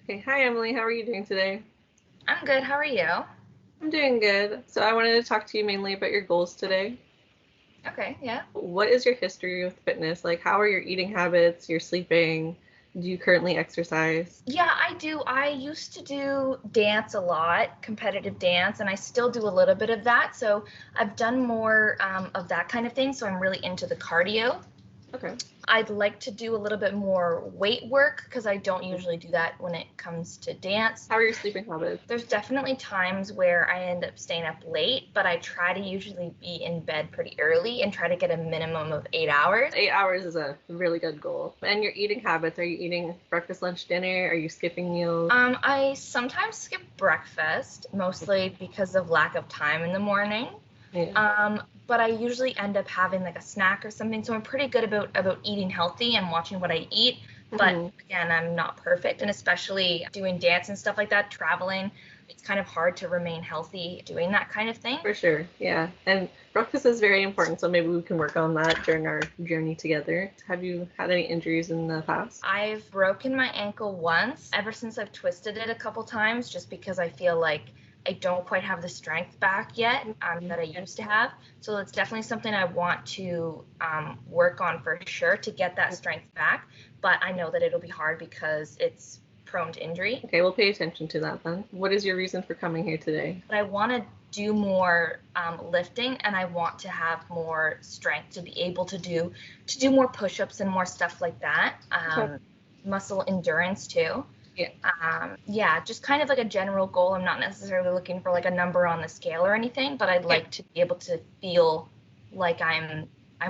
Okay, hi Emily, how are you doing today? I'm good. How are you? I'm doing good. So I wanted to talk to you mainly about your goals today. Okay, yeah. What is your history with fitness? Like, how are your eating habits, your sleeping? Do you currently exercise? Yeah, I do. I used to do dance a lot, competitive dance, and I still do a little bit of that. So I've done more of that kind of thing. So I'm really into the cardio. Okay. I'd like to do a little bit more weight work because I don't usually do that when it comes to dance. How are your sleeping habits? There's definitely times where I end up staying up late, but I try to usually be in bed pretty early and try to get a minimum of 8 hours. 8 hours is a really good goal. And your eating habits, are you eating breakfast, lunch, dinner? Are you skipping meals? I sometimes skip breakfast, mostly because of lack of time in the morning. Yeah. But I usually end up having like a snack or something, so I'm pretty good about eating healthy and watching what I eat. But Hmm. again, I'm not perfect, and especially doing dance and stuff like that, traveling, it's kind of hard to remain healthy doing that kind of thing. For sure, yeah. And breakfast is very important, so maybe we can work on that during our journey together. Have you had any injuries in the past? I've broken my ankle once, ever since I've twisted it a couple times, just because I feel like I don't quite have the strength back yet that I used to have. So it's definitely something I want to work on for sure to get that strength back. But I know that it'll be hard because it's prone to injury. Okay, we'll pay attention to that then. What is your reason for coming here today? But I want to do more lifting, and I want to have more strength to be able to do more push-ups and more stuff like that. Okay. Muscle endurance too. Yeah. Yeah, just kind of like a general goal. I'm not necessarily looking for like a number on the scale or anything, but I'd Yeah. like to be able to feel like I'm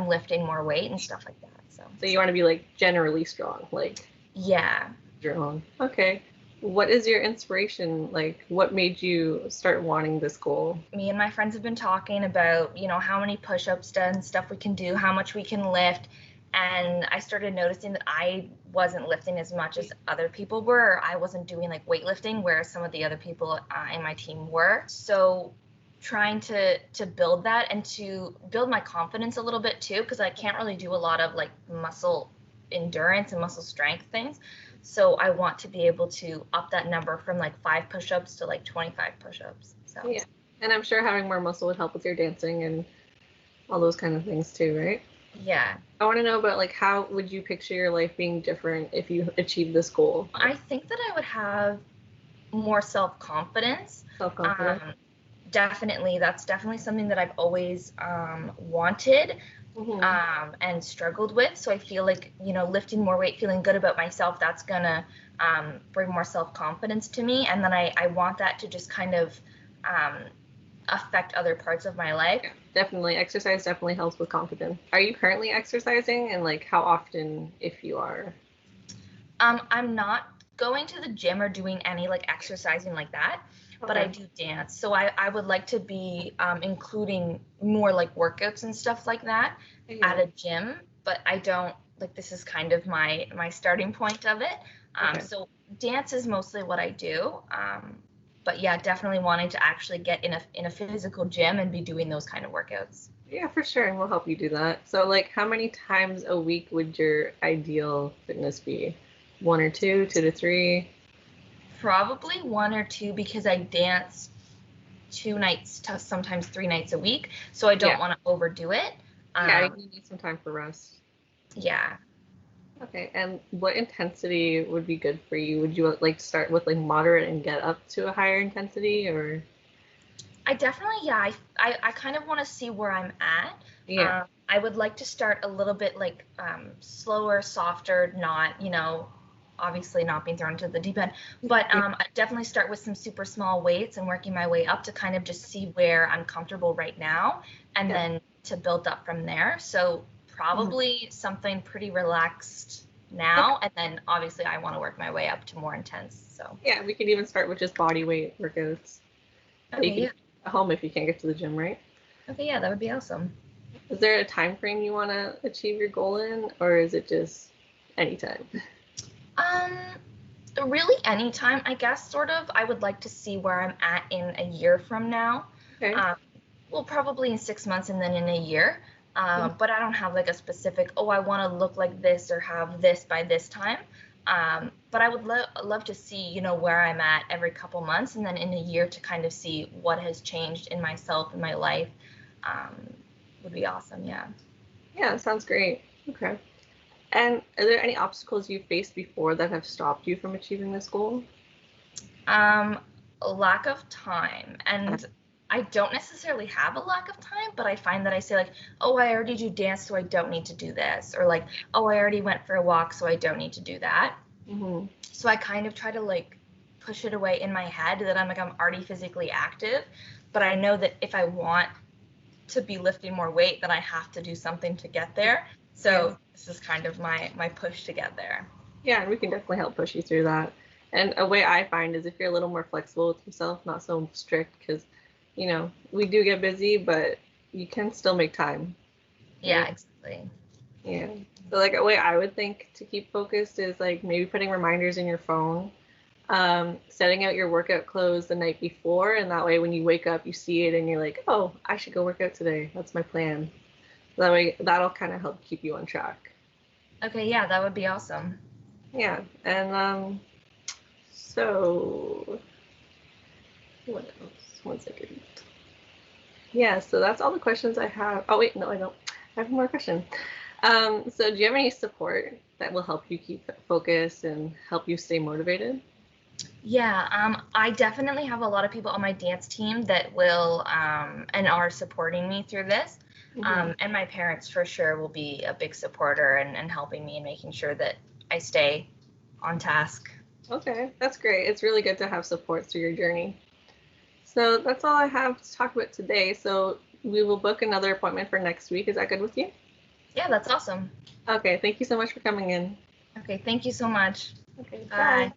lifting more weight and stuff like that. So So you want to be like generally strong, like yeah. strong. Okay. What is your inspiration? Like, what made you start wanting this goal? Me and my friends have been talking about, how many push-ups and stuff we can do, how much we can lift. And I started noticing that I wasn't lifting as much as other people were. Or I wasn't doing like weightlifting where some of the other people in my team were. So trying to build that and to build my confidence a little bit too, because I can't really do a lot of like muscle endurance and muscle strength things. So I want to be able to up that number from like 5 push-ups to like 25 push-ups. So Yeah. And I'm sure having more muscle would help with your dancing and all those kind of things too, right? yeah, I want to know about like how would you picture your life being different if you achieved this goal? I think that I would have more self-confidence. Self-confidence. Um, Definitely, that's definitely something that I've always wanted Hmm. and struggled with. So I feel like, lifting more weight, feeling good about myself, that's gonna bring more self-confidence to me. And then I want that to just kind of um, affect other parts of my life. Yeah, definitely. Exercise definitely helps with confidence. Are you currently exercising and like how often if you are? I'm not going to the gym or doing any like exercising like that, but I Okay. do dance. So I would like to be including more like workouts and stuff like that at Yeah. a gym, but I don't like this is kind of my starting point of it. Okay. So dance is mostly what I do. But yeah, definitely wanting to actually get in a physical gym and be doing those kind of workouts. Yeah, for sure. And we'll help you do that. So like how many times a week would your ideal fitness be? One or two, two to three? Probably one or two because I dance 2 nights to sometimes 3 nights a week, so I Yeah. don't want to overdo it. Yeah, Um, you need some time for rest. yeah, Okay, and what intensity would be good for you? Would you like start with like moderate and get up to a higher intensity or I definitely, yeah, I kind of want to see where I'm at. yeah. I would like to start a little bit like slower, softer, not, obviously not being thrown into the deep end, but I definitely start with some super small weights and working my way up to kind of just see where I'm comfortable right now and Yeah. then to build up from there. So Mhm. probably something pretty relaxed Okay. now, and then obviously I want to work my way up to more intense. So, Yeah, we could even start with just body weight workouts that you okay, can do yeah. at home if you can't get to the gym, right? Okay, yeah, that would be awesome. Is there a time frame you want to achieve your goal in, or is it just anytime? Um, Really anytime, I guess, sort of. I would like to see where I'm at in a year from now. Okay. Um, well, probably in 6 months and then in a year. Mhm. But I don't have like a specific, oh, I want to look like this or have this by this time. but I would love to see, you know, where I'm at every couple months, and then in a year to kind of see what has changed in myself and my life. Would be awesome. Yeah. Yeah, sounds great. Okay. And are there any obstacles you faced before that have stopped you from achieving this goal? Um, a lack of time. And I don't necessarily have a lack of time, but I find that I say like, oh, I already do dance, so I don't need to do this. Or like, oh, I already went for a walk, so I don't need to do that. Mm-hmm. So I kind of try to like push it away in my head that I'm already physically active, but I know that if I want to be lifting more weight, then I have to do something to get there. So this is kind of my push to get there. Yeah, and we can definitely help push you through that. And a way I find is if you're a little more flexible with yourself, not so strict, because, you know, we do get busy, but you can still make time. Yeah, Right? exactly. Yeah. So like a way I would think to keep focused is like maybe putting reminders in your phone, setting out your workout clothes the night before, and that way when you wake up, you see it and you're like, oh, I should go work out today. That's my plan. That way, that'll kind of help keep you on track. Okay, yeah, that would be awesome. Yeah, and so what else? One second. Yeah, so that's all the questions I have. Oh wait, no, I don't. I have one more question. So do you have any support that will help you keep focus and help you stay motivated? Yeah, I definitely have a lot of people on my dance team that will and are supporting me through this. Mm-hmm. And my parents for sure will be a big supporter and helping me and making sure that I stay on task. Okay, that's great. It's really good to have support through your journey. So that's all I have to talk about today. So we will book another appointment for next week. Is that good with you? Yeah, that's awesome. Okay, thank you so much for coming in. Okay, thank you so much. Okay, bye. Bye.